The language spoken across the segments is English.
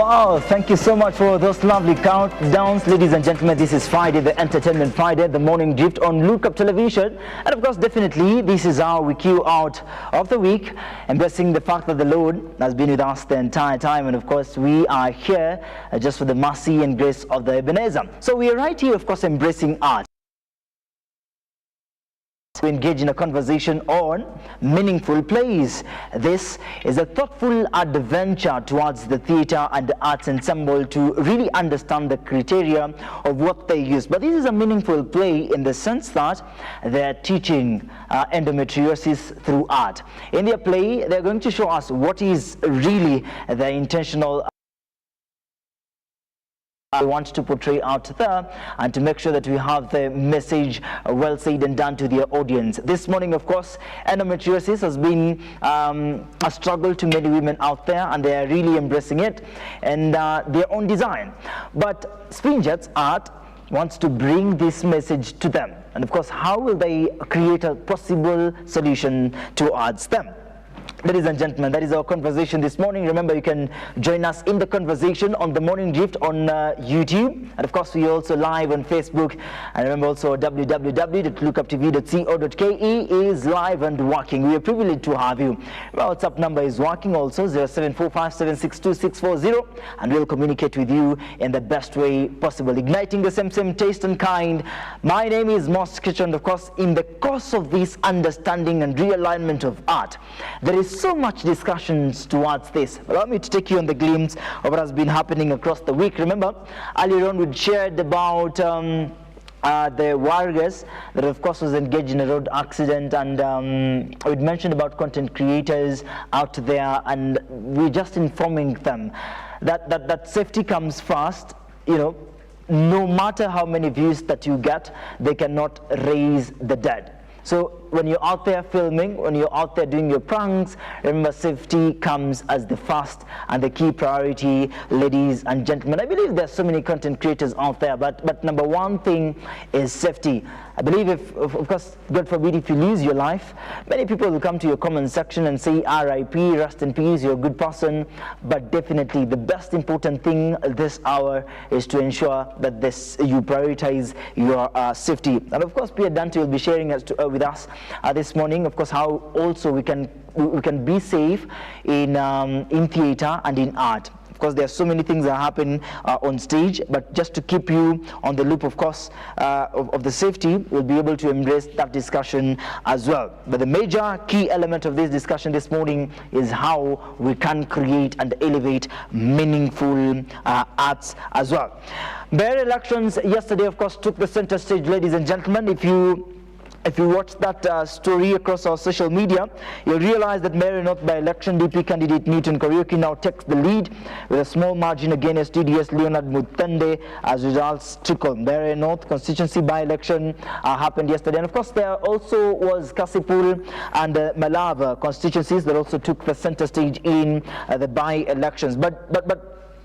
Wow, thank you so much for those lovely countdowns. Ladies and gentlemen, this is Friday, the Entertainment Friday, the morning drift on Look Up Television. And of course, definitely, this is how we cue out of the week, embracing the fact that the Lord has been with us the entire time. And of course, we are here just for the mercy and grace of the Ebenezer. So we are right here, of course, embracing art. To engage in a conversation on meaningful plays. This is a thoughtful adventure towards the theatre and the arts ensemble to really understand the criteria of what they use. But this is a meaningful play in the sense that they're teaching endometriosis through art. In their play, they're going to show us what is really the intentional I want to portray out there, and to make sure that we have the message well said and done to their audience. This morning, of course, endometriosis has been a struggle to many women out there, and they are really embracing it and their own design. But Spinjets art wants to bring this message to them. And of course, how will they create a possible solution towards them? Ladies and gentlemen, that is our conversation this morning. Remember, you can join us in the conversation on the Morning Drift on YouTube. And of course, we are also live on Facebook. And remember also, www.lookuptv.co.ke is live and working. We are privileged to have you. Our WhatsApp number is working also, 0745762640. And we'll communicate with you in the best way possible, igniting the same taste and kind. My name is Moss Kitchen. And of course, in the course of this understanding and realignment of art, there is so much discussions towards this. Allow me to take you on the glimpse of what has been happening across the week. Remember, earlier on we shared about the warriors that of course was engaged in a road accident, and we'd mentioned about content creators out there, and we're just informing them that safety comes first. You know, no matter how many views that you get, they cannot raise the dead. So when you're out there filming, when you're out there doing your pranks, remember safety comes as the first and the key priority, ladies and gentlemen. I believe there's so many content creators out there, but number one thing is safety. I believe if, of course, God forbid, if you lose your life, many people will come to your comment section and say, RIP, rest in peace, you're a good person. But definitely the best important thing this hour is to ensure that you prioritize your safety. And of course, Pierre Dante will be sharing with us this morning, of course, how also we can be safe in theater and in art. Of course, there are so many things that happen on stage, but just to keep you on the loop, of course, of the safety, we'll be able to embrace that discussion as well. But the major key element of this discussion this morning is how we can create and elevate meaningful arts as well. Mayor elections yesterday, of course, took the center stage, ladies and gentlemen. If you watch that story across our social media, you'll realize that Mayor North by-election DP candidate Newton Kariuki now takes the lead with a small margin against DDS Leonard Mutende as results trickle. Mayor North constituency by-election happened yesterday. And of course, there also was Kasipul and Malava constituencies that also took the center stage in the by-elections. But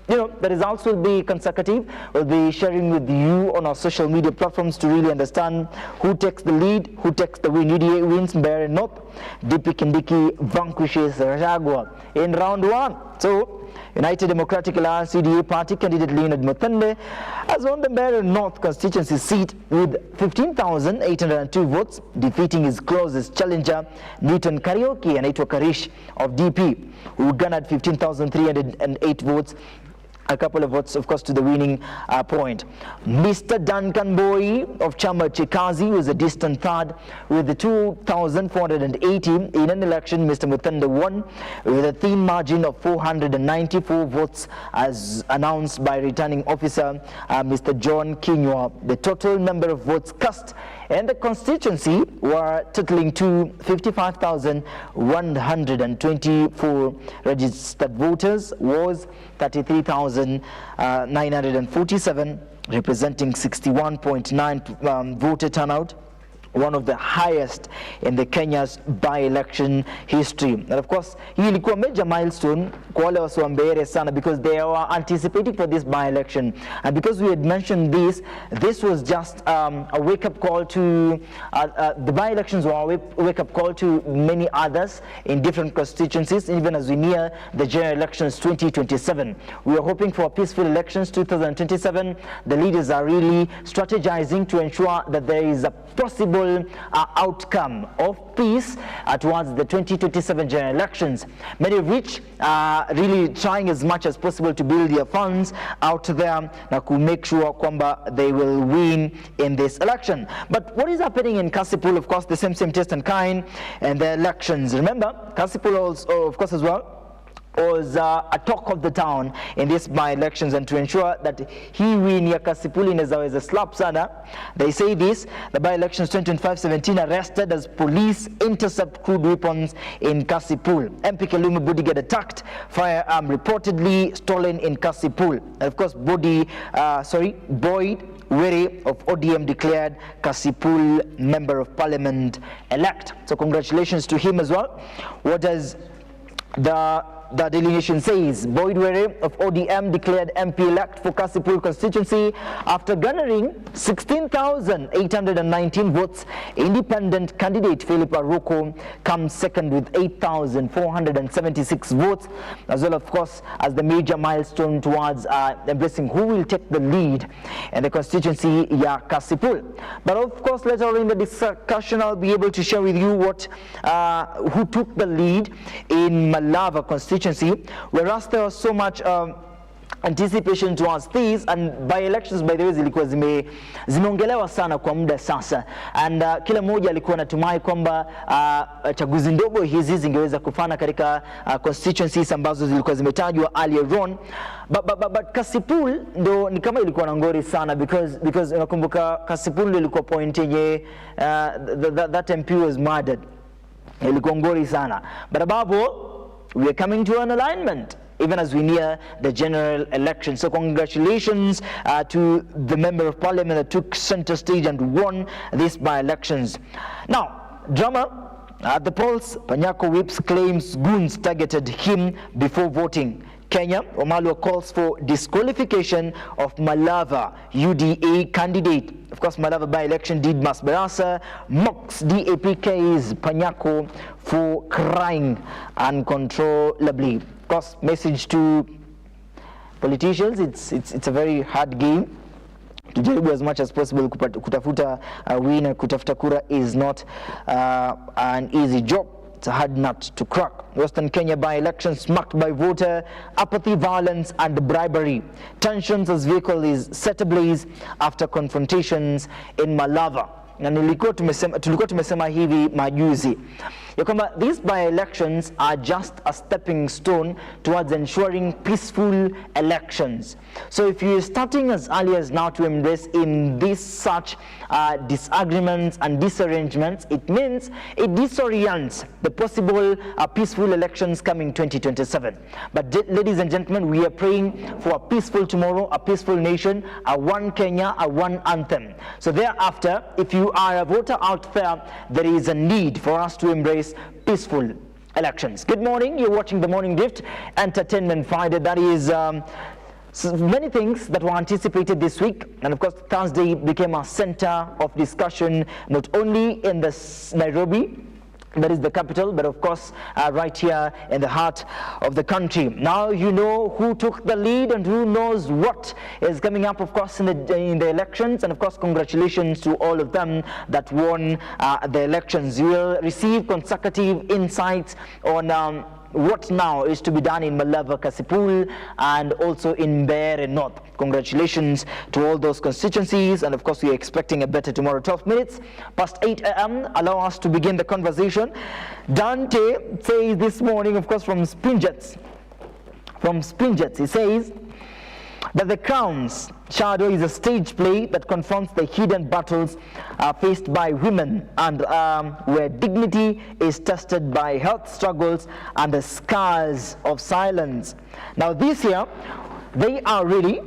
you know, the results will be consecutive. We'll be sharing with you on our social media platforms to really understand who takes the lead, who takes the win. UDA wins Mbeere North, DP Kindiki vanquishes Rajagwa in round one. So, United Democratic Alliance UDA party candidate Leonard Mutende has won the Mbeere North constituency seat with 15,802 votes, defeating his closest challenger Newton Kariuki and Aitwa Karish of DP, who garnered 15,308 votes. A couple of votes, of course, to the winning point. Mr. Duncan Boy of Chama Chikazi was a distant third with 2,480 in an election. Mr. Mutende won with a thin margin of 494 votes as announced by returning officer Mr. John Kinywa. The total number of votes cast in the constituency were totaling to 55,124. Registered voters was 33,947, representing 61.9 voter turnout. one of the highest in the Kenya's by-election history. And of course, hii ilikuwa major milestone kwa wale wasi wa Mbeere sana, because they were anticipating for this by-election. And because we had mentioned this was just a wake-up call to, the by-elections were a wake-up call to many others in different constituencies, even as we near the general elections 2027. We are hoping for peaceful elections 2027. The leaders are really strategizing to ensure that there is a possible outcome of peace towards the 2027 general elections, many of which are really trying as much as possible to build their funds out there na to make sure kwamba they will win in this election. But what is happening in Kasipul, of course, the same taste and kind and the elections. Remember, Kasipul also, of course, as well, was a talk of the town in these by-elections, and to ensure that he win ya Kasipul inaweza slap sana. They say this: the by-elections 2025-17 arrested as police intercept crude weapons in Kasipul. MP Kelumi Budi get attacked, firearm reportedly stolen in Kasipul. And of course, Boyd Were of ODM declared Kasipul Member of Parliament elect. So congratulations to him as well. What does the delineation says? Boyd Were of ODM declared MP elect for Kasipul constituency after garnering 16,819 votes. Independent candidate Philip Aroko comes second with 8,476 votes, as well, of course, as the major milestone towards embracing who will take the lead in the constituency ya Kasipul. But of course, later in the discussion, I'll be able to share with you what who took the lead in Malava constituency, whereas there was so much anticipation towards these, and by elections, by the way, zilikuwa zimeongelewa sana kwa muda sasa, and kila mmoja alikuwa anatumai kwamba chaguzi ndogo hizi zingeweza kufana katika constituencies ambazo zilikuwa zimetajwa earlier on. But Kasipul ndo ni kama ilikuwa na ngori sana, because unakumbuka Kasipul ndo ilikuwa point yenye that MP was murdered. Ilikuwa ngori sana, but above we are coming to an alignment even as we near the general election. So congratulations to the Member of Parliament that took center stage and won these by-elections. Now, drama at the polls. Panyako Whips claims goons targeted him before voting. Kenya, Wamalwa calls for disqualification of Malava UDA candidate. Of course, Malava by-election did Mas Barasa mocks DAPK's Panyako for crying uncontrollably. Of course, message to politicians, it's a very hard game. Tujaribu as much as possible kutafuta win and kutafuta kura is not an easy job. It's a hard nut to crack. Western Kenya by-elections marked by voter apathy, violence and bribery. Tensions as vehicle is set ablaze after confrontations in Malava. Na tulikuwa tumesema hivi majuzi ya kwamba these by-elections are just a stepping stone towards ensuring peaceful elections. So if you're starting as early as now to embrace in this such disagreements and disarrangements, it means it disorients the possible peaceful elections coming 2027. But ladies and gentlemen, we are praying for a peaceful tomorrow, a peaceful nation, a one Kenya, a one anthem. So thereafter, if you are a voter out there, there is a need for us to embrace peaceful elections. Good morning, you're watching the Morning Drift Entertainment Friday. That is so many things that were anticipated this week, and of course Thursday became a center of discussion not only in the Nairobi, that is the capital, but of course right here in the heart of the country. Now you know who took the lead and who knows what is coming up, of course, in the elections, and of course congratulations to all of them that won the elections. You will receive consecutive insights on what now is to be done in Malava, Kasipul, and also in Mbeere North. Congratulations to all those constituencies, and of course we are expecting a better tomorrow. 12 minutes past 8 a.m. Allow us to begin the conversation. Dante says this morning, of course, from Spinjets, he says that the Crown's shadow is a stage play that confronts the hidden battles faced by women, and where dignity is tested by health struggles and the scars of silence. Now this year, They are really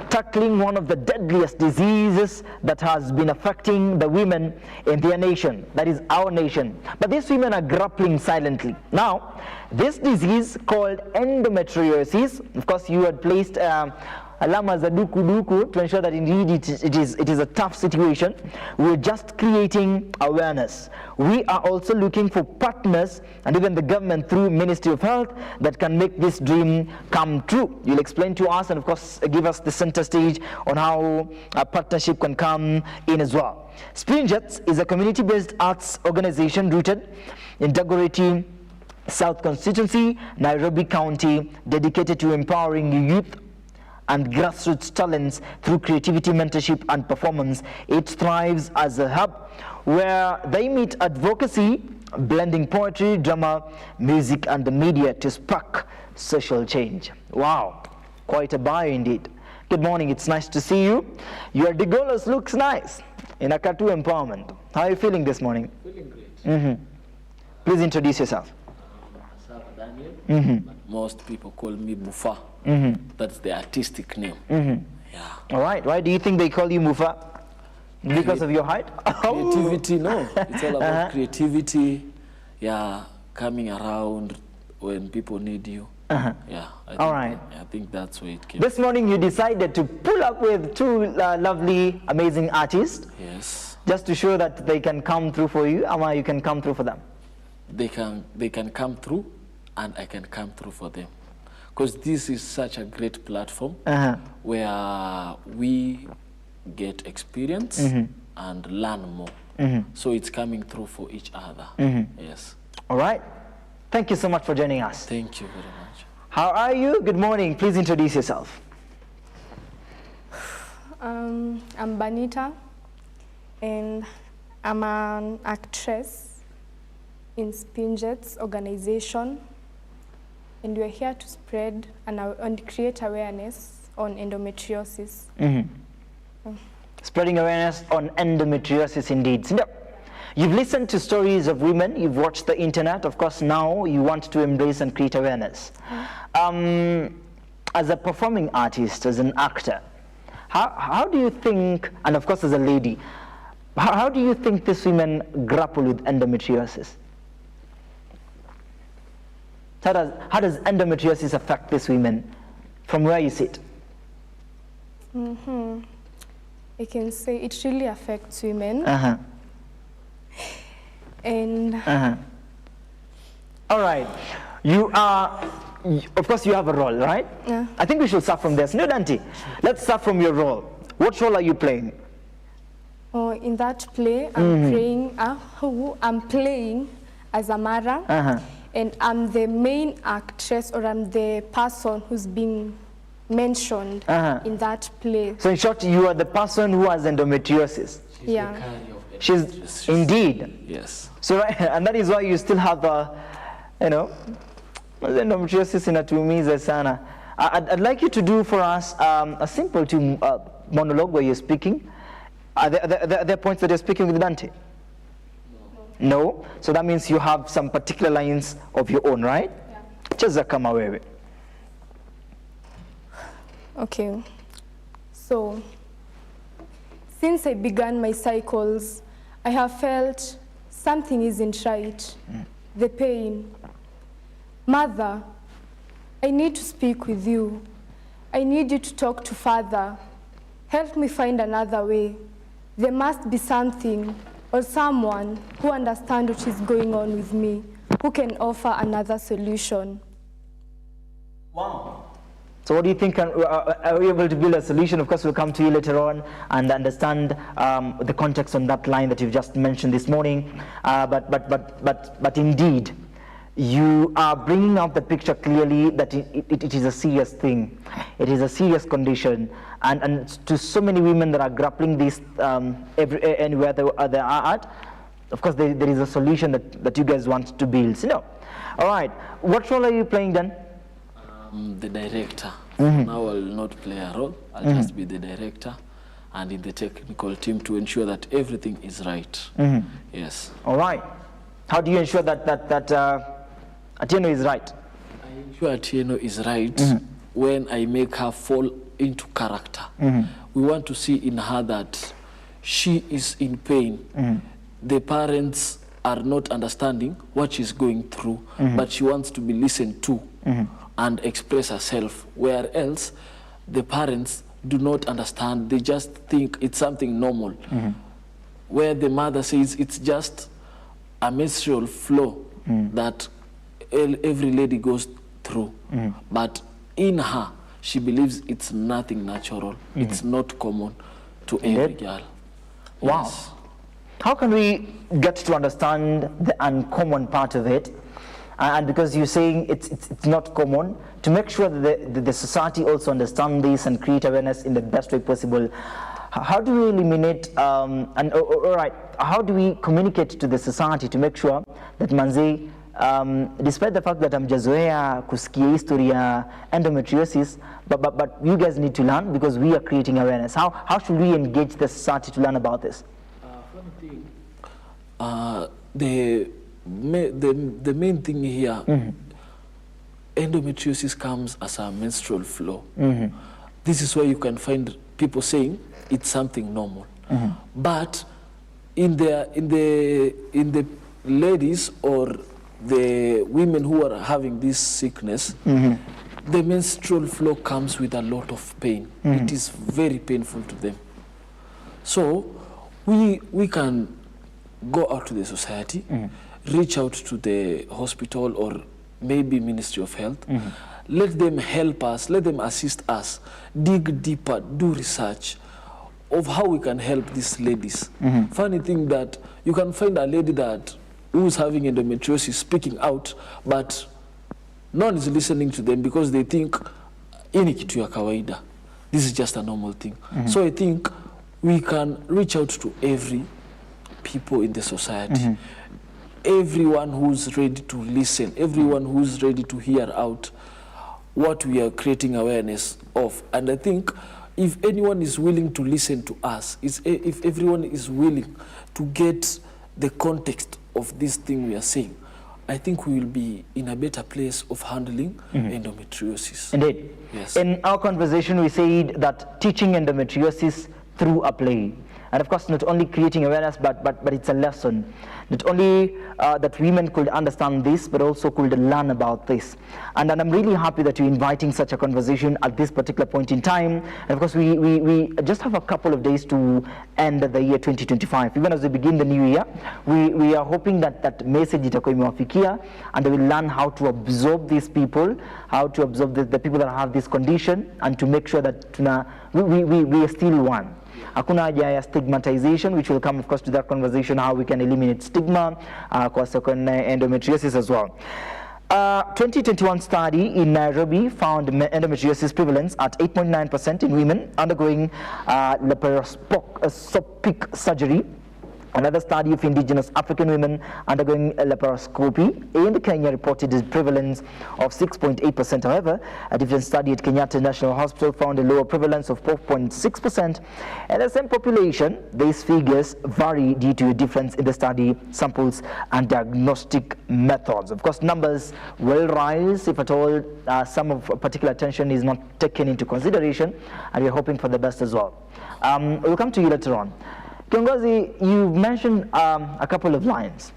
tackling one of the deadliest diseases that has been affecting the women in their nation, that is our nation. But these women are grappling silently. Now, this disease called endometriosis, of course you had placed alama za duku duku to ensure that indeed it is a tough situation. We're just creating awareness. We are also looking for partners and even the government through Ministry of Health that can make this dream come true. You'll explain to us and of course give us the center stage on how a partnership can come in as well. Spinjets is a community-based arts organization rooted in Dagoretti, South Constituency, Nairobi County, dedicated to empowering youth and grassroots talents through creativity, mentorship, and performance. It thrives as a hub where they meet advocacy, blending poetry, drama, music, and the media to spark social change. Wow, quite a bio indeed. Good morning, it's nice to see you. Your Digolos looks nice in a Katu empowerment. How are you feeling this morning? Feeling great. Please introduce yourself. Daniel, but most people call me Mufa. That's the artistic name. Yeah. All right. Why do you think they call you Mufa? Because of your height? Creativity, no. It's all about creativity. Yeah, coming around when people need you. Yeah. I think that's where it came. This morning you decided to pull up with two lovely, amazing artists. Yes. Just to show that they can come through for you, or you can come through for them. They can come through, and I can come through for them. Because this is such a great platform where we get experience and learn more. So it's coming through for each other. Yes. All right. Thank you so much for joining us. Thank you very much. How are you? Good morning. Please introduce yourself. I'm Banita, and I'm an actress in Spinjets organization. And we're here to spread and create awareness on endometriosis. Spreading awareness on endometriosis indeed. So, you've listened to stories of women, you've watched the internet, of course now you want to embrace and create awareness. As a performing artist, as an actor, how do you think, and of course as a lady, how do you think these women grapple with endometriosis? How does endometriosis affect these women from where you sit? I can say it really affects women. And all right, you are, of course you have a role, right? Yeah. I think we should start from this. No, Dante, let's start from your role. What role are you playing? In that play, I'm playing as Amara. And I'm the main actress, or I'm the person who's being mentioned in that play. So in short, you are the person who has endometriosis. She's indeed. Yes. So right, and that is why you still have endometriosis inatumiza sana. I'd like you to do for us a simple monologue where you're speaking. Are there points that you're speaking with Dante? No? So that means you have some particular lines of your own, right? Yeah. Cheza kama wewe. Okay. So, since I began my cycles, I have felt something isn't right. The pain. Mother, I need to speak with you. I need you to talk to Father. Help me find another way. There must be something or someone who understands what is going on with me, who can offer another solution. Wow. So what do you think, are we able to build a solution? Of course, we'll come to you later on and understand the context on that line that you've just mentioned this morning. But indeed, you are bringing out the picture clearly that it is a serious thing. It is a serious condition. And to so many women that are grappling this anywhere they are at, of course there is a solution that you guys want to build. So, no. All right, what role are you playing then? The director. Now I'll not play a role, I'll just be the director and in the technical team to ensure that everything is right. Yes. All right. How do you ensure that Atieno is right? I ensure Atieno is right when I make her fall into character. We want to see in her that she is in pain. The parents are not understanding what she's going through, but she wants to be listened to and express herself, where else the parents do not understand. They just think it's something normal, where the mother says it's just a menstrual flow that every lady goes through. But in her, she believes it's nothing natural. It's not common to every girl. Wow. Yes. How can we get to understand the uncommon part of it? And because you're saying it's not common, to make sure that the society also understand this and create awareness in the best way possible, how do we eliminate, all right, how do we communicate to the society to make sure that manzi, despite the fact that hamjazoea kusikia history ya endometriosis, but you guys need to learn because we are creating awareness. How should we engage the society to learn about this? The main thing here, endometriosis comes as a menstrual flow. This is where you can find people saying it's something normal. But in the ladies or the women who are having this sickness, the menstrual flow comes with a lot of pain. It is very painful to them. So we can go out to the society, reach out to the hospital or maybe Ministry of Health, let them help us, let them assist us, dig deeper, do research of how we can help these ladies. Funny thing that you can find a lady that who's having endometriosis speaking out, but no one is listening to them because they think ini kitu ya kawaida. This is just a normal thing. So I think we can reach out to every people in the society, everyone who's ready to listen, everyone who's ready to hear out what we are creating awareness of. And I think if anyone is willing to listen to us, if everyone is willing to get the context of this thing we are saying, I think we will be in a better place of handling endometriosis. Indeed. Yes. In our conversation, we said that teaching endometriosis through a play. And of course, not only creating awareness, but it's a lesson. Not only that women could understand this, but also could learn about this. And I'm really happy that you're inviting such a conversation at this particular point in time. And of course, we just have a couple of days to end the year 2025. Even as we begin the new year, we are hoping that that message itakuwa imewafikia, and they will learn how to absorb these people, how to absorb the people that have this condition, and to make sure that we are still one. Hakuna haja ya stigmatization, which will come of course to that conversation, how we can eliminate stigma kwa endometriosis as well. 2021 study in Nairobi found endometriosis prevalence at 8.9% in women undergoing laparoscopic surgery. Another study of indigenous African women undergoing laparoscopy in Kenya reported a prevalence of 6.8%. However, a different study at Kenyatta National Hospital found a lower prevalence of 4.6%. In the same population, these figures vary due to a difference in the study samples and diagnostic methods. Of course, numbers will rise if at all some of particular attention is not taken into consideration, and we're hoping for the best as well. We'll come to you later on. Kiongozi, you mentioned a couple of lines.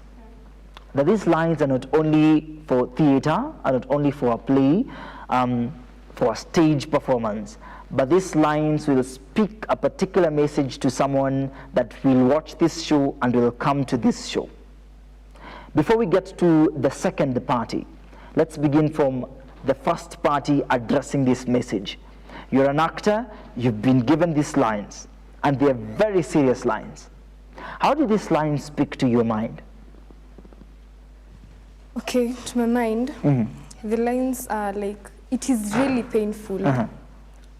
That these lines are not only for theater, are not only for a play, for a stage performance, but these lines will speak a particular message to someone that will watch this show and will come to this show. Before we get to the second party, let's begin from the first party addressing this message. You're an actor, you've been given these lines, and they are very serious lines. How did these lines speak to your mind? Okay, to my mind, the lines are like, it is really painful.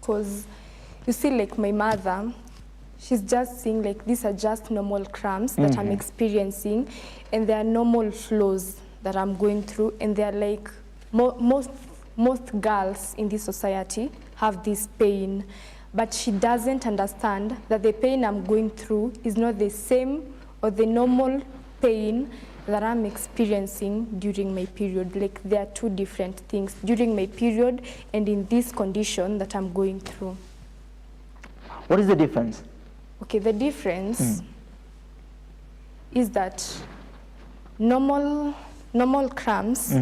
Because you see, like my mother, she's just saying like, these are just normal cramps that I'm experiencing, and they are normal flows that I'm going through, and they're like, most girls in this society have this pain. But she doesn't understand that the pain I'm going through is not the same or the normal pain that I'm experiencing during my period. Like there are two different things, during my period and in this condition that I'm going through. What is the difference? Okay, the difference is that normal cramps,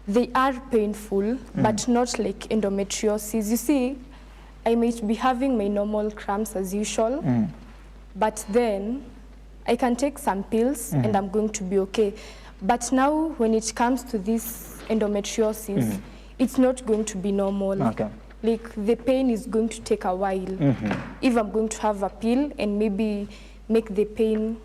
they are painful, but not like endometriosis. You see, I might be having my normal cramps as usual, but then I can take some pills and I'm going to be okay. But now when it comes to this endometriosis, it's not going to be normal. Okay. Like the pain is going to take a while. If I'm going to have a pill and maybe make the pain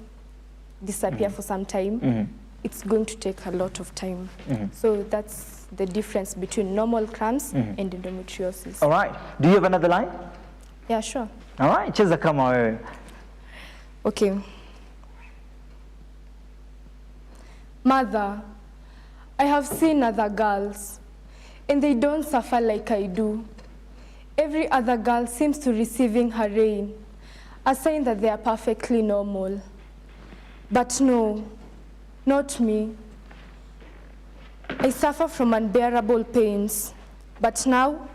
disappear for some time, it's going to take a lot of time. So that's the difference between normal cramps and endometriosis. All right. Do you have another line? Yeah, sure. All right. Cheza kama wewe. Okay. Mother, I have seen other girls, and they don't suffer like I do. Every other girl seems to receiving her rain, a sign that they are perfectly normal. But no, not me. I suffer from unbearable pains, but now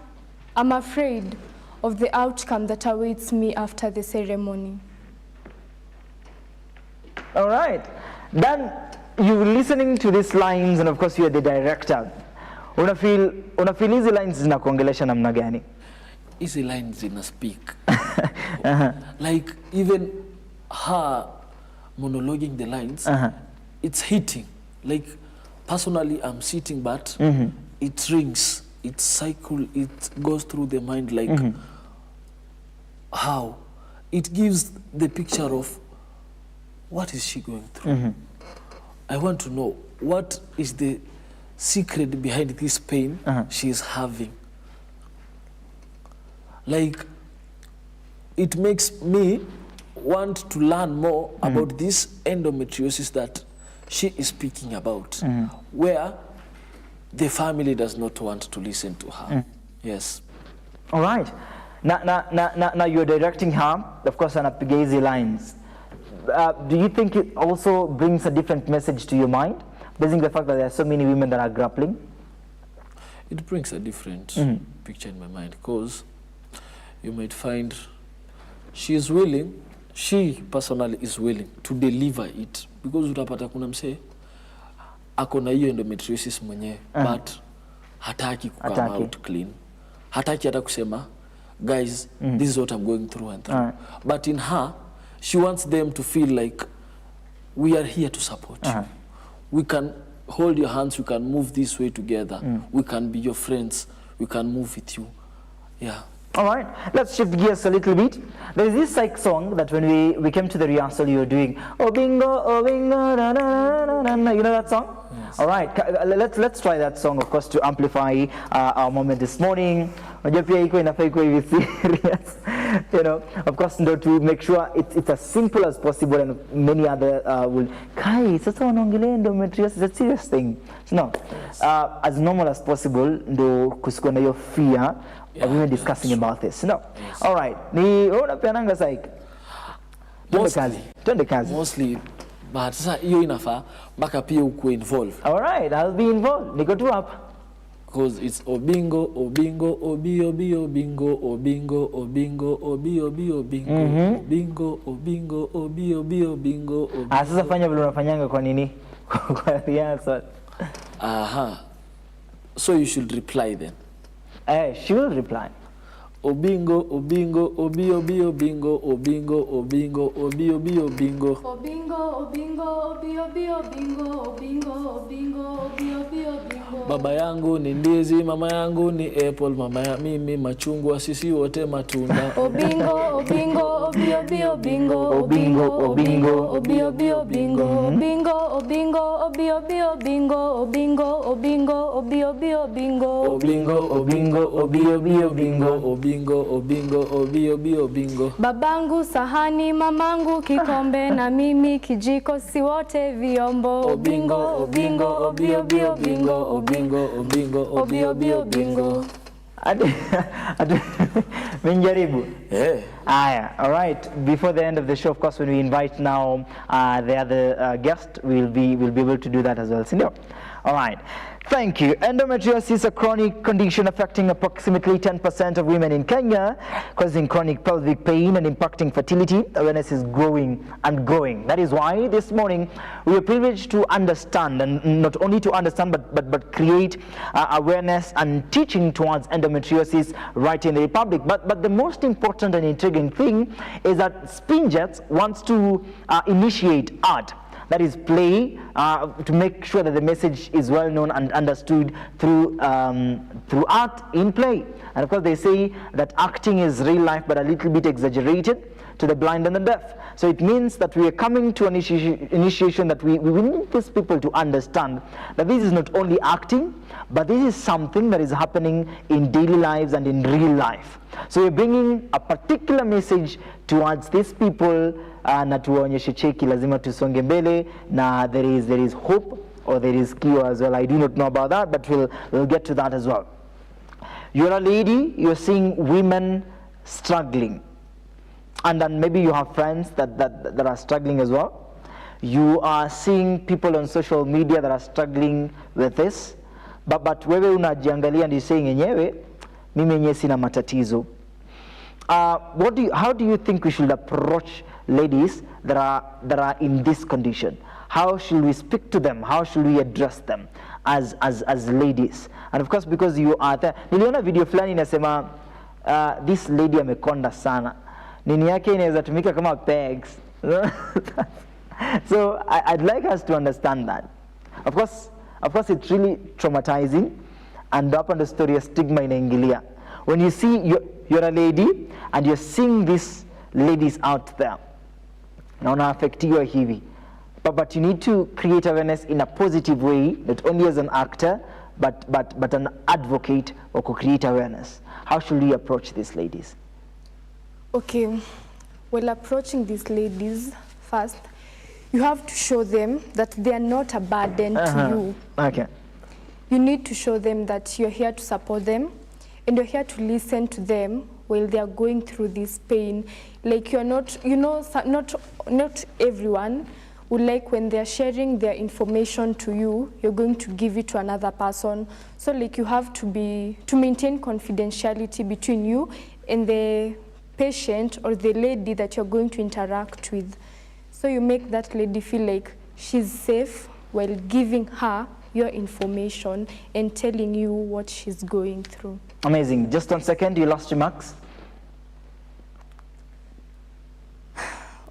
I'm afraid of the outcome that awaits me after the ceremony. All right. Then you're listening to these lines, and of course you're the director. Una feel hizi lines zinakuongelesha namna gani? Hizi lines zina speak. Like even her monologuing the lines, it's hitting. Like personally I'm sitting, but it rings, it cycles, it goes through the mind like how? It gives the picture of what is she going through. I want to know what is the secret behind this pain she is having. Like, it makes me want to learn more about this endometriosis that she is speaking about, where the family does not want to listen to her. Yes. All right. Now you're directing her, of course, anapiga hizi lines. Do you think it also brings a different message to your mind, based on the fact that there are so many women that are grappling? It brings a different picture in my mind, because you might find she is willing, she personally is willing to deliver it, because utapata kuna mse ako na hiyo endometriosis mwenyewe, but hataki come out clean, hataki hata kusema guys, this is what I'm going through and through. But in her, she wants them to feel like we are here to support you. We can hold your hands, we can move this way together. We can be your friends, we can move with you. Yeah. All right, let's shift gears a little bit. There is this like song that when we came to the rehearsal, you were doing, oh bingo, na, na, na, na, na. You know that song? Yes. All right, let's try that song, of course, to amplify our moment this morning. Serious, you know, of course, to make sure it's as simple as possible, and many other will kai sasa wanaongelea endometriosis, it's a serious thing. So no, as normal as possible, ndo kusikuwa na hiyo fear of even discussing about this. No. Yes. All right. Ni unapeananga like twende kazi. Mostly, but sasa hiyo inafaa mpaka pia uko involved. All right, I'll be involved. Niko tu hapa. Because it's obingo, obingo, obi, obi, obingo, obingo, obingo, obi, obi, obingo, obingo, obingo, obi, obi, obingo, obingo. Sasa fanya vile unafanyanga kwa nini? Kwa rehearsal. So you should reply then. She will reply. Obingo, obingo, obi, obi, obingo, obingo, obingo, obi, obi, obingo. Obingo, obingo, obi, obi, obingo, obingo, obingo, obi, obi, obingo. Baba yangu ni ndizi, mama yangu ni apple, mama ya mimi machungwa, sisi wote matunda. Obingo, obingo, obi, obi, obingo, obingo, obingo, obi, obi, obingo, obingo, obingo, obi, obi, obingo, obingo, obingo, obi, obi, obingo. Obingo, obingo, obi, obi, obingo, obingo, obingo, obi, obi, obingo. Babangu sahani, mamangu kikombe, na mimi kijiko, si wote vyombo. Obingo, obingo, obi, obi, obingo, obingo, obingo, obi, obi, obingo. Menjaribu. Yeah. All right. Before the end of the show, of course, when we invite now the other guest, we'll be able to do that as well. Senor. All right. Thank you. Endometriosis is a chronic condition affecting approximately 10% of women in Kenya, causing chronic pelvic pain and impacting fertility. Awareness is growing and growing. That is why this morning we are privileged to understand, and not only to understand, but create awareness and teaching towards endometriosis right in the Republic. But the most important and intriguing thing is that Spinjets wants to initiate art. That is play, to make sure that the message is well known and understood through art in play. And of course they say that acting is real life but a little bit exaggerated to the blind and the deaf. So it means that we are coming to an initiation that we need these people to understand that this is not only acting, but this is something that is happening in daily lives and in real life. So we're bringing a particular message towards these people, na tuwaonyeshe cheki, lazima tusonge mbele, na there is hope, or there is cure as well. I do not know about that, but we'll get to that as well. You're a lady, you're seeing women struggling, and then maybe you have friends that are struggling as well. You are seeing people on social media that are struggling with this, but wewe unajiangalia and you're saying enyewe mimi yenyewe sina matatizo. How do you think we should approach ladies that are in this condition? How should we speak to them? How should we address them as ladies? And of course, because you are there, niliona video fulani inasema this lady amekonda sana, nini yake inaweza tumika kama pegs. So I'd like us to understand that. Of course it's really traumatizing, and up on the story a stigma inaingilia. When you see you're a lady and you're seeing these ladies out there, na unaafektiwa hivi, but you need to create awareness in a positive way, not only as an actor but an advocate, or create awareness. How should we approach these ladies? Okay, well, approaching these ladies, first you have to show them that they are not a burden to you. Okay. You need to show them that you're here to support them, and you're here to listen to them while they are going through this pain. Like, you're not, not everyone would like when they're sharing their information to you, you're going to give it to another person. So like, you have to maintain confidentiality between you and the patient or the lady that you're going to interact with. So you make that lady feel like she's safe while giving her your information and telling you what she's going through. Amazing. Just 1 second, you lost your marks.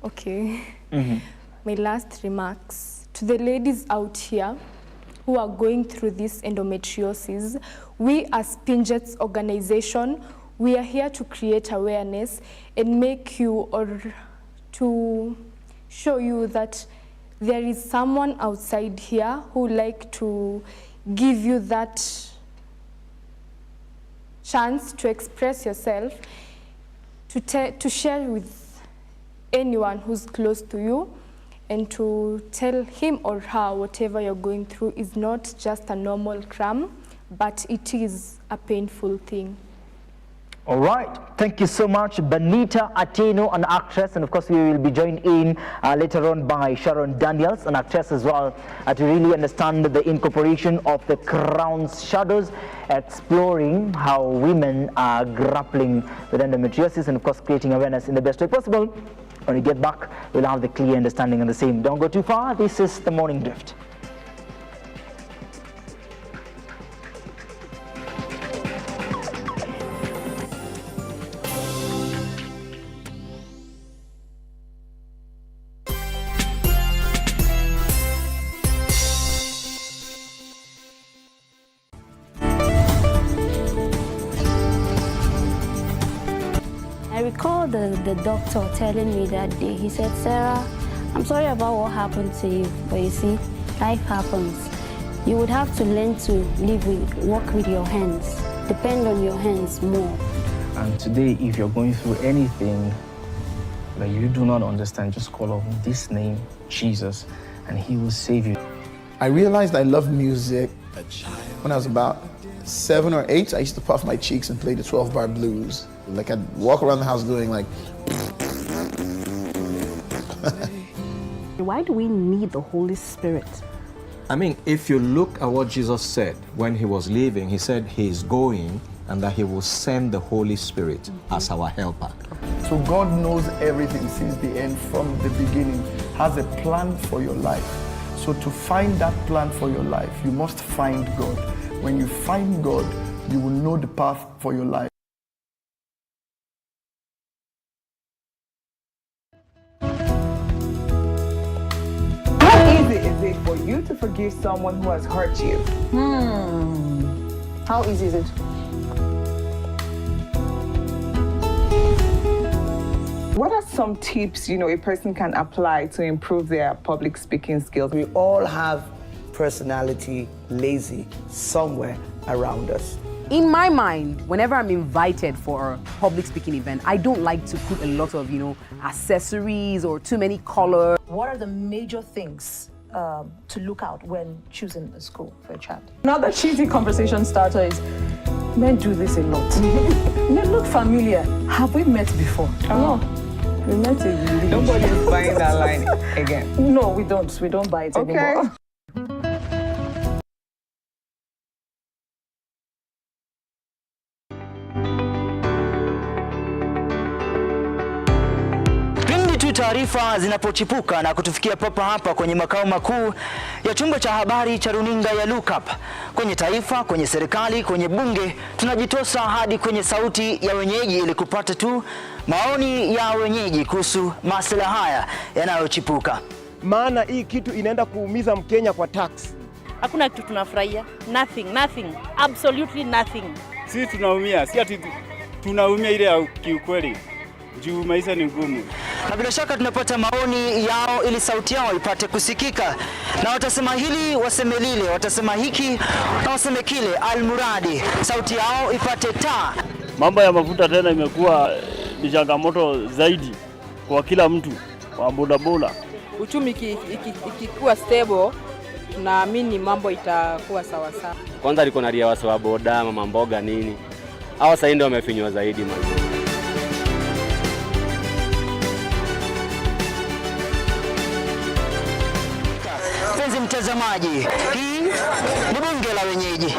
Okay. My last remarks to the ladies out here who are going through this endometriosis. We as Spinjets organization, we are here to create awareness and make you, or to show you that there is someone outside here who would like to give you that chance to express yourself, to share with anyone who's close to you, and to tell him or her whatever you're going through is not just a normal cram, but it is a painful thing. All right, thank you so much, Benita Ateno, an actress, and of course we will be joined in later on by Sharon Daniels, an actress as well, to really understand the incorporation of the crown's shadows, exploring how women are grappling with endometriosis, and of course creating awareness in the best way possible. When we get back, we'll have the clear understanding and the same. Don't go too far. This is The Morning Drift. I recall the doctor telling me that day, he said, "Sarah, I'm sorry about what happened to you, but you see, life happens. You would have to learn to work with your hands, depend on your hands more." And today, if you're going through anything that you do not understand, just call on this name, Jesus, and he will save you. I realized I loved music when I was about 7 or 8, I used to puff my cheeks and play the 12-bar blues. Like I'd walk around the house doing like. Why do we need the Holy Spirit? I mean, if you look at what Jesus said when he was leaving, he said he is going and that he will send the Holy Spirit as our helper. So God knows everything since the end, from the beginning, has a plan for your life. So to find that plan for your life, you must find God. When you find God, you will know the path for your life. How easy is it for you to forgive someone who has hurt you? How easy is it? What are some tips, a person can apply to improve their public speaking skills? We all have personality lazy somewhere around us. In my mind, whenever I'm invited for a public speaking event, I don't like to put a lot of, accessories or too many colors. What are the major things to look out when choosing a school for a child? Another cheesy conversation starter is, men do this a lot. They look familiar. Have we met before? No. We met in Nobody is buying that line again. No, we don't. We don't buy it anymore. Taarifa zinapochipuka na kutufikia papa hapa kwenye makao makuu ya chumba cha habari cha runinga ya Look Up. Kwenye taifa, kwenye serikali, kwenye bunge, tunajitosa hadi kwenye sauti ya wenyeji ili kupata tu maoni ya wenyeji kuhusu masuala haya yanayochipuka. Maana hii kitu inaenda kuumiza Mkenya kwa tax. Hakuna kitu tunafurahia. Nothing. Absolutely nothing. Sisi tunaumia, si ati tunaumia ile ya kiukweli. Juu maisha ni ngumu. Na bila shaka tunapata maoni yao ili sauti yao ipate kusikika. Na watasema hili, waseme lile, watasema hiki, na waseme kile, almuradi sauti yao ipate taa. Mambo ya mafuta tena imekuwa ni changamoto zaidi kwa kila mtu, wa bodaboda. Uchumi ikikuwa stable, tunaamini mambo itakuwa sawa sawa. Kwanza liko na ria wa boda, mama mboga nini. Hawa sasa ndio wamefinywa zaidi man. Mtazamaji, hii ni bunge la wenyeji.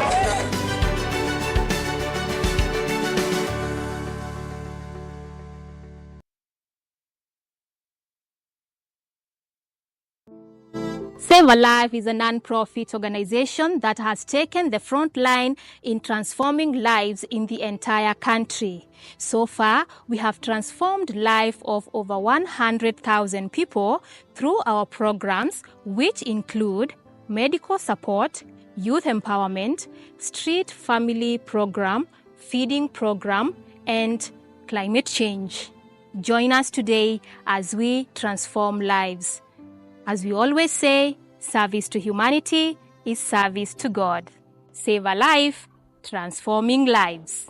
Save a Life is a non-profit organization that has taken the front line in transforming lives in the entire country. So far, we have transformed the life of over 100,000 people through our programs, which include medical support, youth empowerment, street family program, feeding program, and climate change. Join us today as we transform lives. As we always say, service to humanity is service to God. Save a life, transforming lives.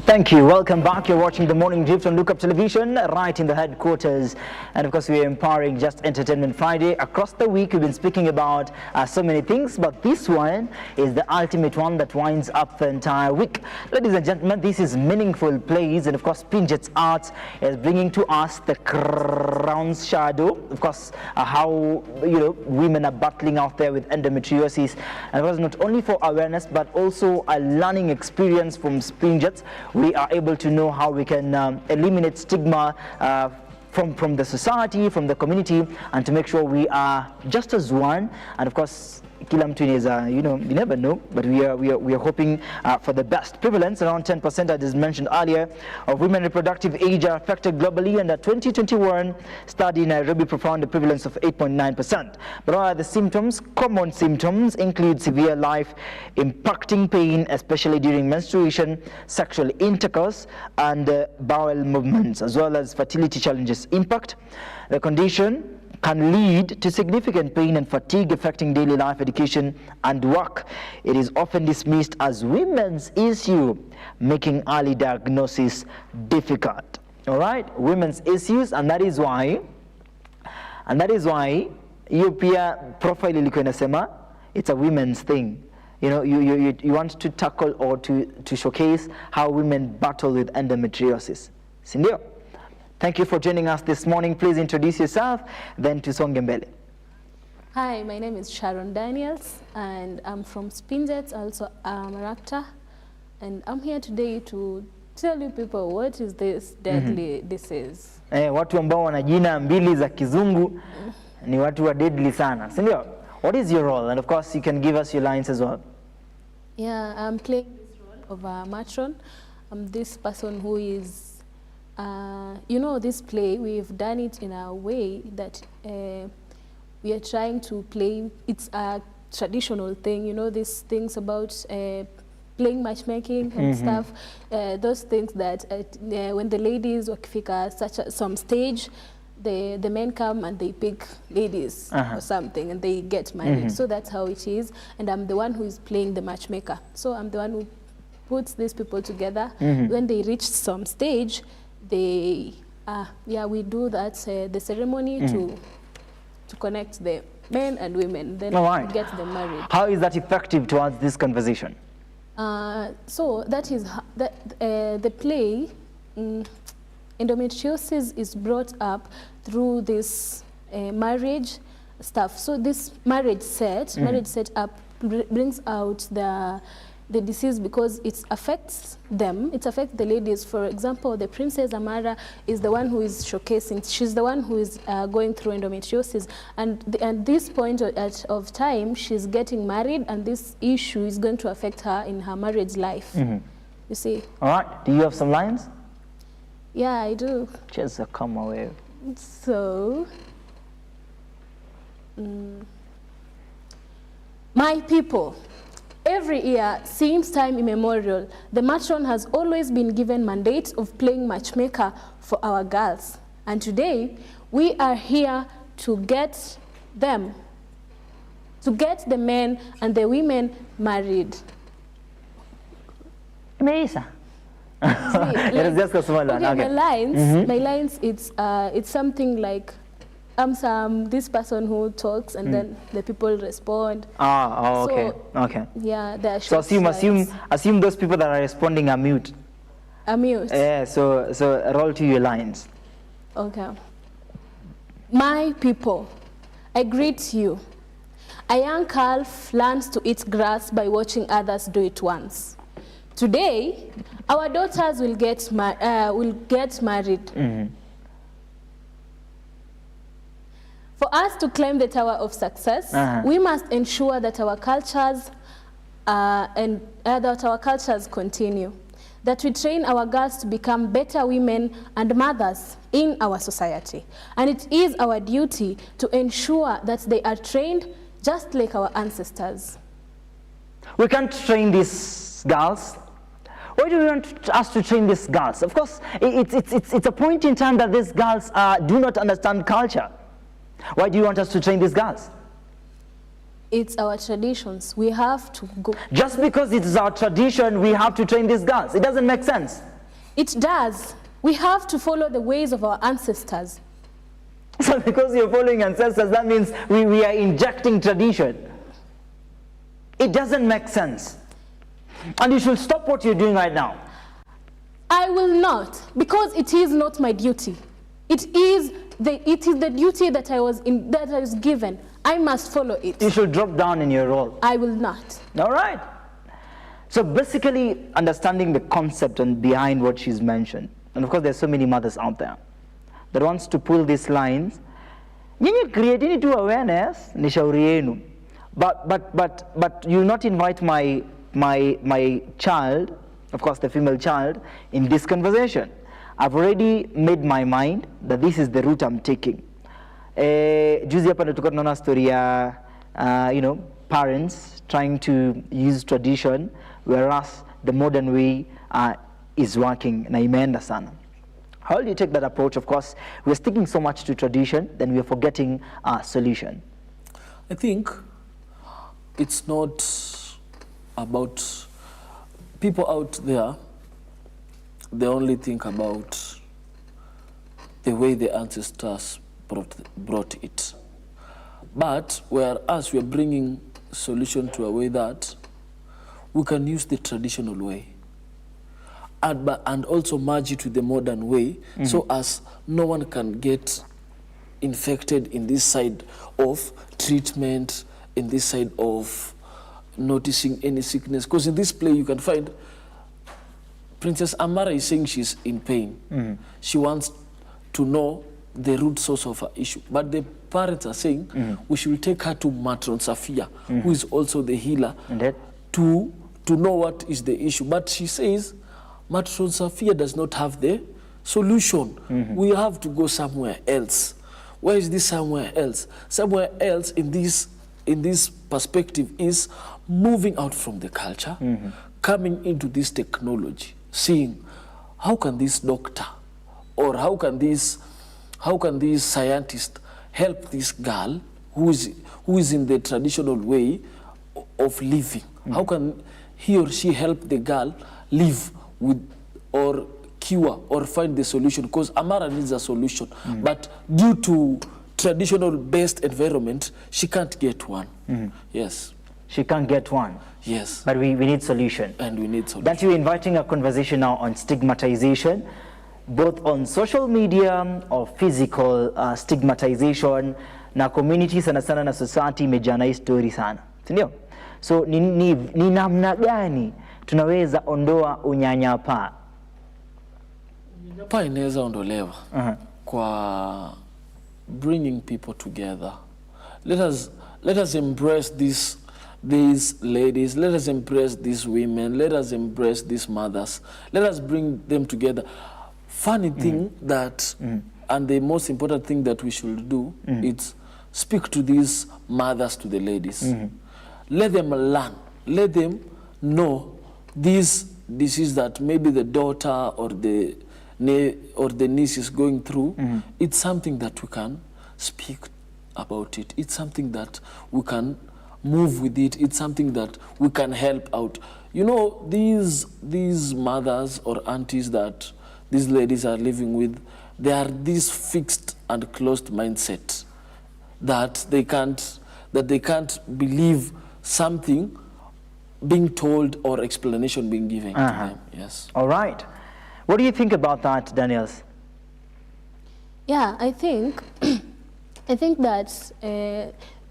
Thank you. Welcome back. You're watching The Morning Drift on Look Up Television, right in the headquarters. And of course, we are empowering Just Entertainment Friday. Across the week, we've been speaking about so many things, but this one is the ultimate one that winds up the entire week. Ladies and gentlemen, this is Meaningful Plays, and of course, Spinjets Arts is bringing to us the crown's shadow. Of course, how women are battling out there with endometriosis, and it was not only for awareness, but also a learning experience from Spinjets. We are able to know how we can eliminate stigma from the society, from the community, and to make sure we are just as one. And of course, kila mtu inaweza, you never know, but we are hoping for the best. Prevalence around 10%, as mentioned earlier, of women reproductive age are affected globally, and a 2021 study in Nairobi found a prevalence of 8.9%. But what are the symptoms? Common symptoms include severe life-impacting pain, especially during menstruation, sexual intercourse, and bowel movements, as well as fertility challenges. Impact: the condition can lead to significant pain and fatigue affecting daily life, education, and work. It is often dismissed as women's issue, making early diagnosis difficult. All right, women's issues, and that is why hiyo pia profile ilikuwa inasema it's a women's thing. You know, you want to tackle or to showcase how women battle with endometriosis. Sindio? Thank you for joining us this morning. Please introduce yourself, then tusonge mbele. Hi, my name is Sharon Daniels, and I'm from Spinjets. Also, I'm an actor, and I'm here today to tell you people what is this deadly disease. Watu ambao wana jina mbili za kizungu ni watu wa deadly sana, sindio? What is your role? And of course, you can give us your lines as well. Yeah, I'm playing this role of a matron. I'm this person who is you know, this play, we've done it in a way that we are trying to play, it's a traditional thing, you know, these things about playing matchmaking and stuff, those things that when the ladies wakifika some stage, the men come and they pick ladies or something and they get married. So that's how it is. And I'm the one who is playing the matchmaker. So I'm the one who puts these people together. When they reach some stage, we do that, the ceremony to connect the men and women, then get them married. How is that effective towards this conversation? So that is the play, endometriosis is brought up through this marriage stuff. So this marriage set up brings out the disease because it affects them. It affects the ladies. For example, the Princess Amara is the one who is showcasing. She's the one who is going through endometriosis. And at this point of time, she's getting married, and this issue is going to affect her in her marriage life. You see? All right. Do you have some lines? Yeah, I do. Just come away. So, my people, every year, since time immemorial, the matron has always been given mandate of playing matchmaker for our girls. And today, we are here to get them, to get the men and the women married. Meisa. It is just a small one. Okay, my lines, it's something like, I'm this person who talks, and then the people respond. Okay. So, okay. Yeah, there are so assume those people that are responding are mute. Are mute. Yeah. So roll to your lines. Okay. My people, I greet you. A young calf learns to eat grass by watching others do it once. Today, our daughters will get married. For us to claim the tower of success, we must ensure that our cultures continue. That we train our girls to become better women and mothers in our society. And it is our duty to ensure that they are trained just like our ancestors. We can't train these girls. Why do you want us to train these girls? Of course, it's a point in time that these girls do not understand culture. Why do you want us to train these girls? It's our traditions. We have to go. Just because it's our tradition, we have to train these girls. It doesn't make sense. It does. We have to follow the ways of our ancestors. So because you're following ancestors, that means we are injecting tradition. It doesn't make sense. And you should stop what you're doing right now. I will not, because it is not my duty. It is the duty that I was given. I must follow it. You should drop down in your role. I will not. All right. So basically understanding the concept and behind what she's mentioned. And of course there's so many mothers out there that wants to pull these lines. Nyinyi creating to awareness ni shauri yenu. But you not invite my child, of course the female child, in this conversation. I've already made my mind that this is the route I'm taking. Juzi hapa ndo tulikuwa tunaona story ya parents trying to use tradition, whereas the modern way is working na imeenda sana. How will you take that approach? Of course, we're sticking so much to tradition, then we're forgetting our solution. I think it's not about people out there. They only think about the way the ancestors brought it. But whereas we're bringing solution to a way that we can use the traditional way and also merge it with the modern way, so as no one can get infected in this side of treatment, in this side of noticing any sickness. Because in this play you can find Princess Amara is saying she's in pain. She wants to know the root source of her issue. But the parents are saying we should take her to Matron Safia, who is also the healer, to know what is the issue. But she says Matron Safia does not have the solution. We have to go somewhere else. Where is this somewhere else? Somewhere else in this perspective is moving out from the culture, coming into this technology, seeing how can this doctor or how can this scientist help this girl who is in the traditional way of living? How can he or she help the girl live with or cure or find the solution? Because Amara needs a solution, but due to traditional based environment, she can't get one. Yes. She can't get one. Yes. But we need solution. And we need solution. That you're inviting a conversation now on stigmatization, both on social media or physical stigmatization, na community sana sana na society imejana hii story sana. Sindio? So ni namna gani tunaweza ondoa unyanyapaa? Unyanyapaa inaweza ondolewa kwa bringing people together. Let us embrace these ladies, let us embrace these women, let us embrace these mothers, let us bring them together. Funny thing that, and the most important thing that we should do, is speak to these mothers, to the ladies. Let them learn, let them know this disease that maybe the daughter or the niece is going through. It's something that we can speak about it. It's something that we can move with it. It's something that we can help out. You know, these mothers or aunties that these ladies are living with, they are this fixed and closed mindset that they can't believe something being told or explanation being given to them. Yes. All right. What do you think about that, Daniels? Yeah, I think that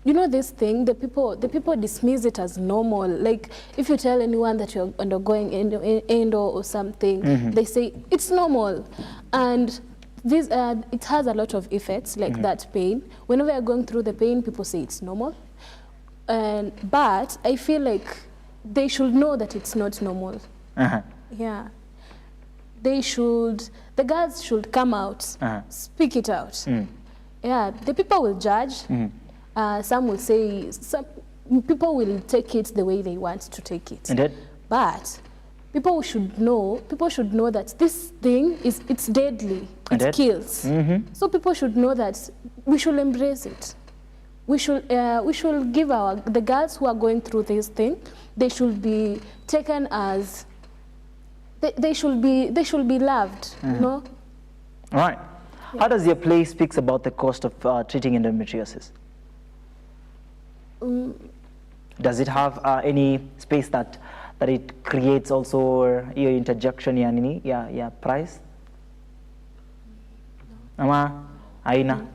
you know this thing, the people dismiss it as normal. Like if you tell anyone that you're undergoing endo or something, they say it's normal, and this it has a lot of effects, like that pain. Whenever you're going through the pain, people say it's normal, but I feel like they should know that it's not normal. Yeah. The girls should come out, speak it out. Yeah, the people will judge. Some will say, some people will take it the way they want to take it. But people should know that this thing it's deadly. It kills. So people should know that we should embrace it. We should give the girls who are going through this thing, they should be taken as they should be loved, you know? All right. Yeah. How does your play speaks about the cost of treating endometriosis? Does it have any space that it creates also your interjection ya nini ya price? Ama aina.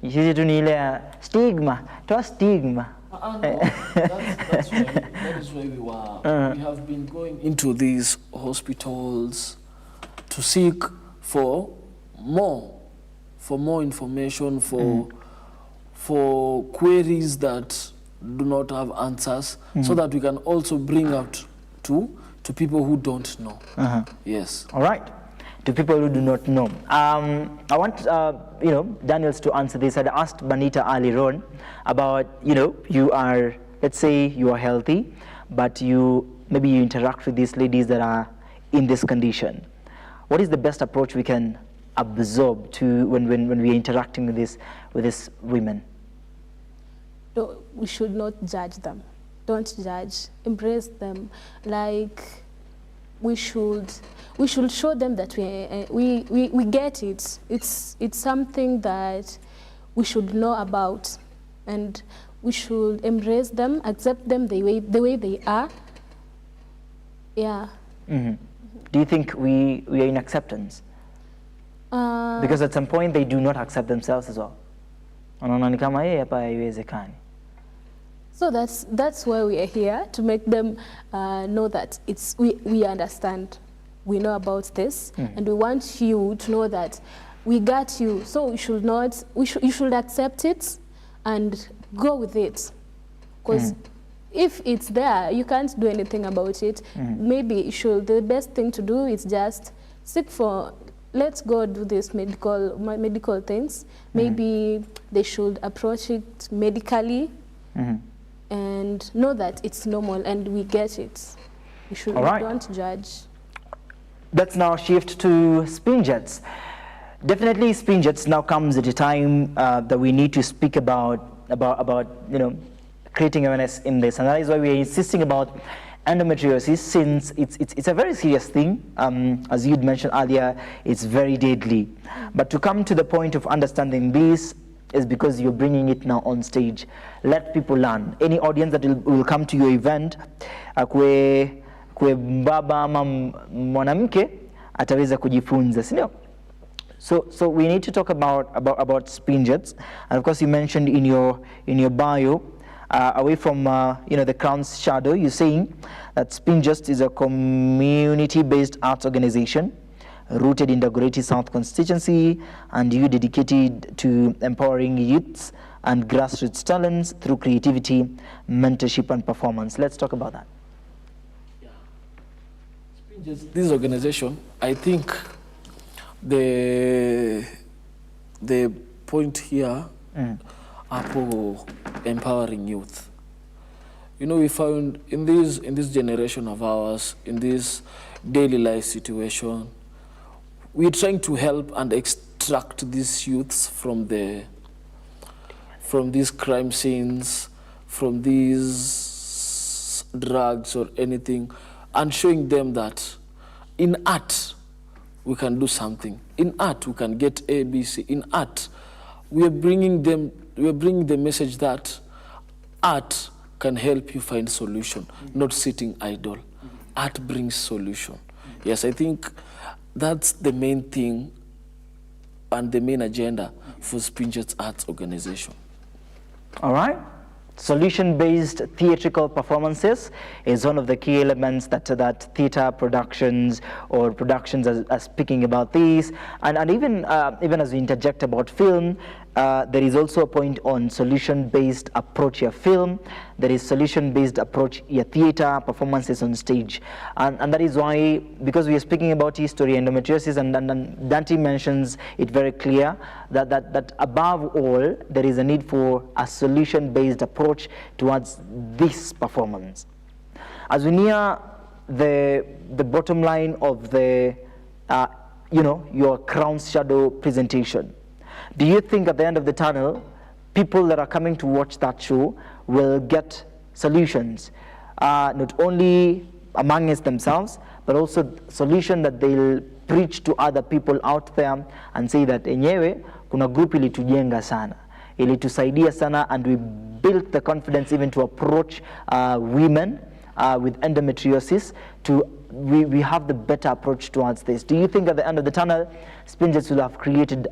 Sisi tu ni ile stigma, toa stigma. That is why we have been going into these hospitals to seek for more information, for queries that do not have answers, so that we can also bring out to people who don't know. Yes. All right. To people who do not know. I want Daniels to answer this. I'd asked Banita earlier on about, you are, let's say you are healthy, but maybe you interact with these ladies that are in this condition. What is the best approach we can absorb to when we are interacting with these women? No, we should not judge them. Don't judge. Embrace them. Like, we should show them that we get it. It's something that we should know about, and we should embrace them, accept them the way they are. Yeah. Mm-hmm. Do you think we are in acceptance? Because at some point they do not accept themselves as well. So that's why we are here, to make them know that we understand, we know about this, and we want you to know that we got you. So you should accept it and go with it, because if it's there, you can't do anything about it. Maybe the best thing to do is just seek for. Let's go do this medical things. Maybe they should approach it medically. And know that it's normal and we get it. We don't judge. Let's now shift to Spinjets. Definitely Spinjets now comes at a time that we need to speak about creating awareness in this, and that is why we are insisting about endometriosis, since it's a very serious thing. As you'd mentioned earlier, it's very deadly. But to come to the point of understanding this is because you're bringing it now on stage. Let people learn. Any audience that will come to your event, kwe baba ama mwanamke ataweza kujifunza, sindio? So we need to talk about Spinjets, and of course you mentioned in your bio, away from the Crown's shadow, you're saying that Spinjets is a community-based arts organization rooted in Dagoretti South constituency, and you dedicated to empowering youths and grassroots talents through creativity, mentorship, and performance. Let's talk about that. Yeah. This organization, I think the point here are for empowering youth. You know, we found in this generation of ours, in this daily life situation, we're trying to help and extract these youths from these crime scenes, from these drugs or anything, and showing them that in art we can do something. In art we can get ABC. In art we are bringing the message that art can help you find solution, not sitting idle. Art brings solution. Yes, I think that's the main thing and the main agenda for Spinjets Arts Organization. All right. Solution-based theatrical performances is one of the key elements that theater productions or productions are speaking about these. And even as we interject about film, there is also a point on solution-based approach your film. There is solution-based approach your theater performances on stage. And that is why, because we are speaking about history, endometriosis, and Dante mentions it very clear that above all, there is a need for a solution-based approach towards this performance. As we near the bottom line of your Crown's Shadow presentation, do you think at the end of the tunnel, people that are coming to watch that show will get solutions, not only amongst themselves, but also solution that they'll preach to other people out there and say that enyewe kuna group ilitujenga sana, ilitusaidia sana, and we built the confidence even to approach women with endometriosis we have the better approach towards this. Do you think at the end of the tunnel, Spinjets will have created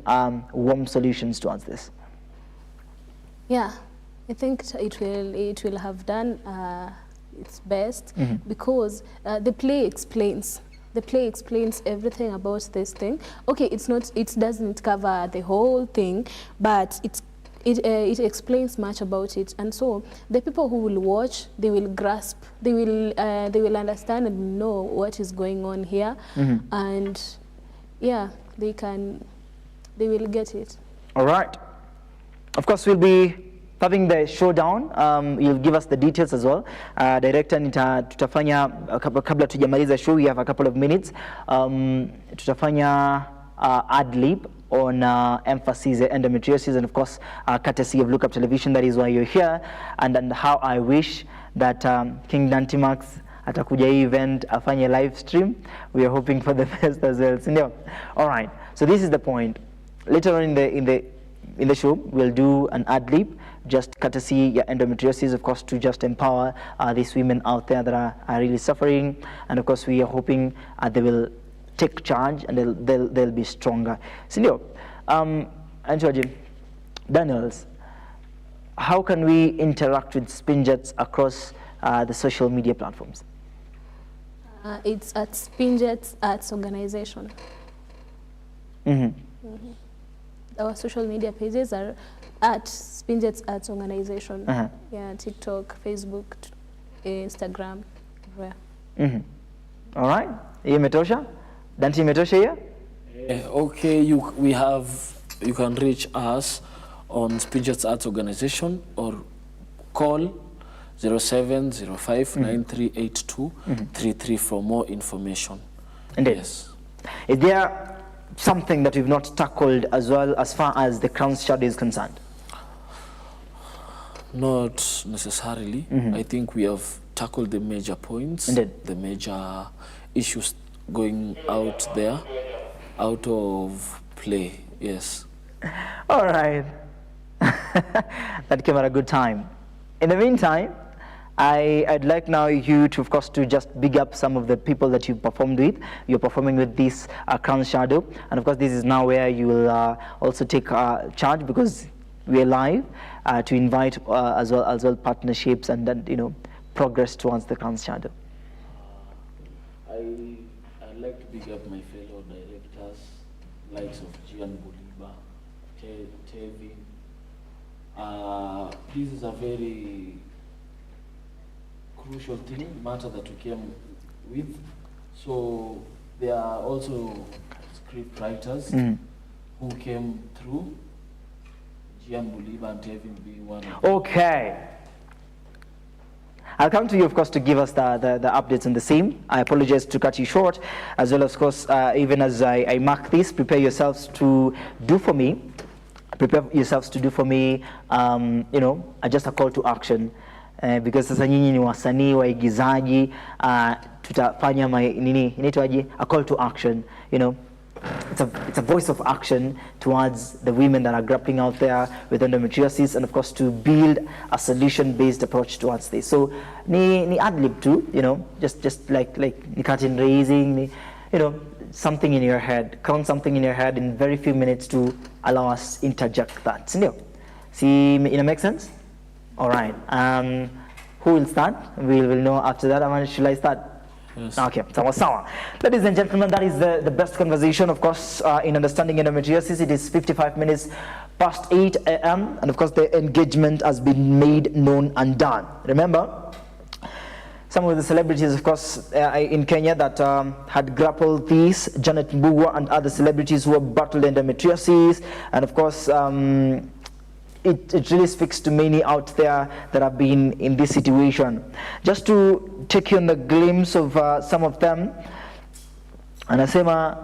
warm solutions towards this? Yeah, I think it will have done its best, because the play explains. The play explains everything about this thing. Okay, it doesn't cover the whole thing, but it explains much about it, and so the people who will watch, they will grasp, they will understand and know what is going on here, and yeah, they will get it. All right. Of course, we'll be having the showdown. You'll give us the details as well. Director, tutafanya kabla tujamaliza show, we have a couple of minutes. Tutafanya ad lib on emphasis endometriosis, and of course courtesy of Look Up Television. That is why you're here, and how I wish that King Dantimax atakuja hii event afanye live stream. We are hoping for the best as well. So, all right, so this is the point. Later on in the show, we'll do an ad lib, just courtesy endometriosis, of course, to just empower these women out there that are really suffering, and of course we are hoping they will take charge and they'll be stronger. Sindio, Antoine, Daniels, how can we interact with Spinjets across the social media platforms? It's at Spinjets Arts Organization. Our social media pages are at Spinjets Arts Organization. Yeah, TikTok, Facebook, Instagram, everywhere. All right. Imetosha? Dante Imetosha here? Okay, you can reach us on Spinjets Arts Organization or call 0705938233 for more information. Indeed. Yes. Is there something that we've not tackled as well as far as the crown's shadow is concerned? Not necessarily. I think we have tackled the major points, Indeed. the major issues going out there, out of play. Yes. All right. That came at a good time. In the meantime, I'd like now you to, of course, to just big up some of the people that you've performed with. You're performing with this Crown Shadow, and of course this is now where you will also take charge, because we are live, to invite as well partnerships and then, you know, progress towards the Crown Shadow. I'd like to big up my fellow directors, likes of Gian Boliba, Tevin. This is a very crucial matter that we came with. So there are also script writers who came through, Gian Boliba and Tevin being one of them. Okay. I'll come to you, of course, to give us the updates on the same. I apologize to cut you short, as well as, of course, even as I mark this, prepare yourselves to do for me. Prepare yourselves to do for me, you know, just a call to action. Because sasa nyinyi ni wasanii waigizaji, tutafanya inaitwaje, a call to action, you know. It's a voice of action towards the women that are grappling out there with endometriosis, and of course to build a solution-based approach towards this. So ni ad-lib too, you know, just like ni curtain raising, you know, something in your head, count something in your head in very few minutes to allow us interject that. See, it make sense? All right. Who will start? We will know after that. Should I start? Yes. Okay. Sawa. Ladies and gentlemen, that is the best conversation, of course, in understanding endometriosis. It is 55 minutes past 8 a.m. and of course the engagement has been made known and done. Remember, some of the celebrities, of course, in Kenya that had grappled this, Janet Mbugua and other celebrities who have battled endometriosis, and of course, it really speaks to many out there that have been in this situation. Just to take you on the glimpse of some of them, anasema,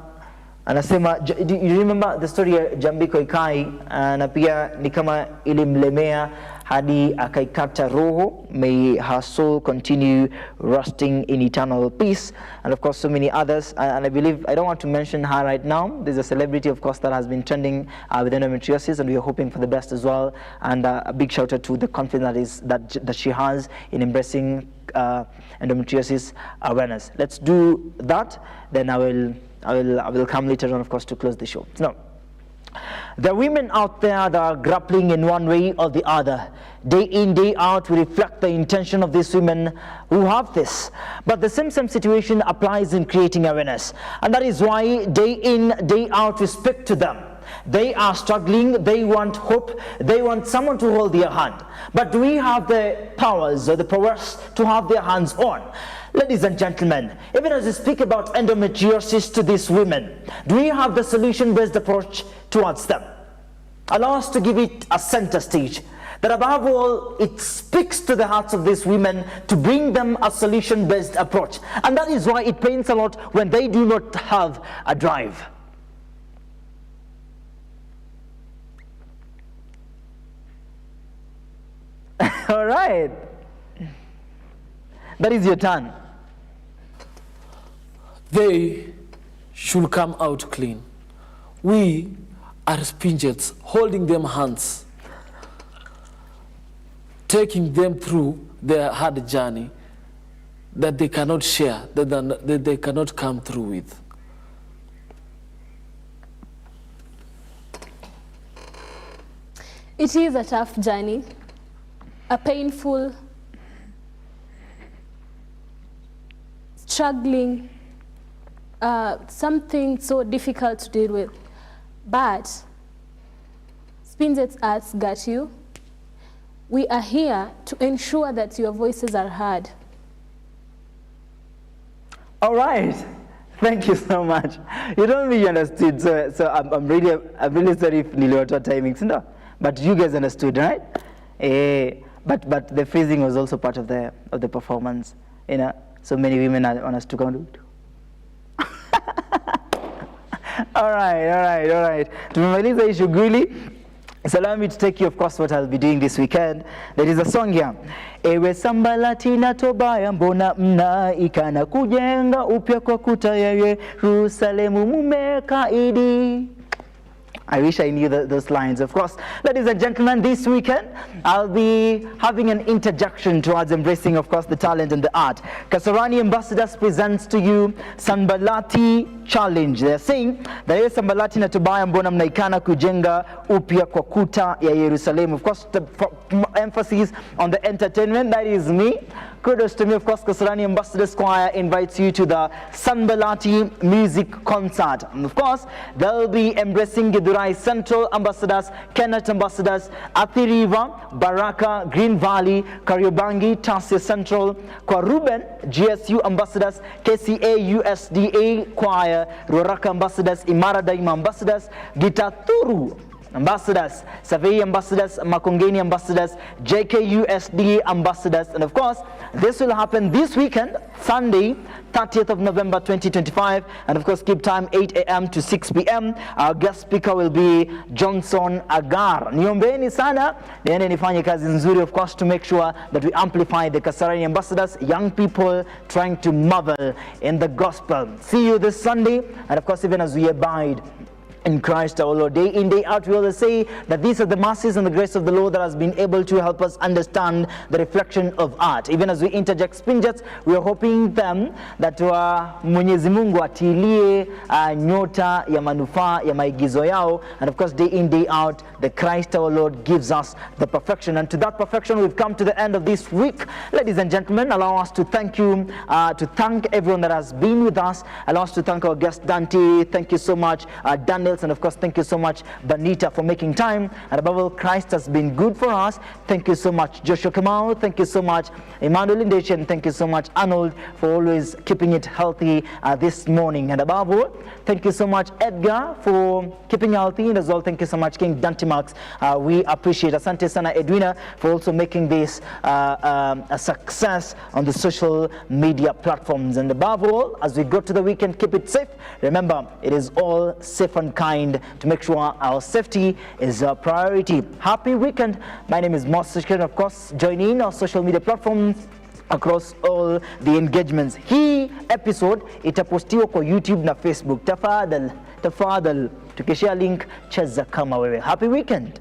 do you remember the story ya Jambiko Ikai? Na pia ni kama ilimlemea hadi akaikata roho. May her soul continue resting in eternal peace, and of course so many others, and I believe, I don't want to mention her right now. There's a celebrity, of course, that has been trending with endometriosis, and we are hoping for the best as well, and a big shout out to the confidence that she has in embracing endometriosis awareness. Let's do that, then I will come later on, of course, to close the show. Now, there are women out there that are grappling in one way or the other. Day in, day out, we reflect the intention of these women who have this. But the same situation applies in creating awareness. And that is why day in, day out, we speak to them. They are struggling, they want hope, they want someone to hold their hand. But do we have the powers or the prowess to have their hands on? Ladies and gentlemen, even as we speak about endometriosis to these women, do we have the solution-based approach towards them? Allow us to give it a center stage. That above all, it speaks to the hearts of these women to bring them a solution-based approach. And that is why it pains a lot when they do not have a drive. All right. That is your turn. They should come out clean. We are Spinjets, holding them hands, taking them through their hard journey that they cannot share, that they cannot come through with. It is a tough journey, a painful, struggling, something so difficult to deal with. But Spinjets Arts got you. We are here to ensure that your voices are heard. All right. Thank you so much. You told me you understood, so I'm really sorry if niliwatoa timings, no? But you guys understood, right? But the phrasing was also part of the performance. You know, so many women want us to come. All right. Tumemaliza hii shughuli. So allow me to take you, of course, what I'll be doing this weekend. There is a song here. Ewe sambalati na tobaya mbona mnaikana kujenga upya kwa kuta ya Yerusalemu mumekaidi. I wish I knew those lines. Of course, ladies and gentlemen, this weekend I'll be having an interjection towards embracing, of course, the talent and the art. Kasarani Ambassadors presents to you Sambalati Challenge. They're saying that is Sambalati na tobaya mbona mnaikana kujenga upya kwa kuta ya Yerusalemu. Of course, the emphasis on the entertainment. That is me. Kudos to me, of course. Kasarani Ambassadors Choir invites you to the Sambalati music concert. And of course, they'll be embracing Githurai Central Ambassadors, Kenneth Ambassadors, Athi River, Baraka, Green Valley, Kariobangi, Tasia Central, Kwa Ruben, GSU Ambassadors, KCA USDA Choir, Roraka Ambassadors, Imara Daima Ambassadors, Gitaturu Ambassadors, Savei Ambassadors, Makongeni Ambassadors, JKUSD Ambassadors, and of course, this will happen this weekend, Sunday, 30th of November 2025, and of course, keep time 8 a.m. to 6 p.m. Our guest speaker will be Johnson Agar. Niombeni sana, niende nifanye kazi nzuri, of course, to make sure that we amplify the Kasarani Ambassadors, young people trying to marvel in the gospel. See you this Sunday, and of course, even as we abide in Christ our Lord. Day in, day out, we always say that these are the mercies and the grace of the Lord that has been able to help us understand the reflection of art. Even as we interject Spinjets, we are hoping them that Mwenyezi Mungu atilie nyota ya manufaa ya maigizo yao. And of course, day in, day out, the Christ our Lord gives us the perfection. And to that perfection, we've come to the end of this week. Ladies and gentlemen, allow us to thank you, to thank everyone that has been with us. Allow us to thank our guest, Dante. Thank you so much, Daniel. And of course, thank you so much, Banita, for making time. And above all, Christ has been good for us. Thank you so much, Joshua Kamau. Thank you so much, Emmanuel Indech. And thank you so much, Arnold, for always keeping it healthy this morning. And above all, thank you so much, Edgar, for keeping healthy. And as well, thank you so much, King Dante Max. We appreciate Asante Sana Edwina for also making this a success on the social media platforms. And above all, as we go to the weekend, keep it safe. Remember, it is all safe and kind to make sure our safety is a priority. Happy weekend. My name is Moses. Of course, join in our social media platforms across all the engagements. Hii episode itapostiwa kwa YouTube na Facebook. Tafadhali tukishare link cheza kama wewe. Happy weekend.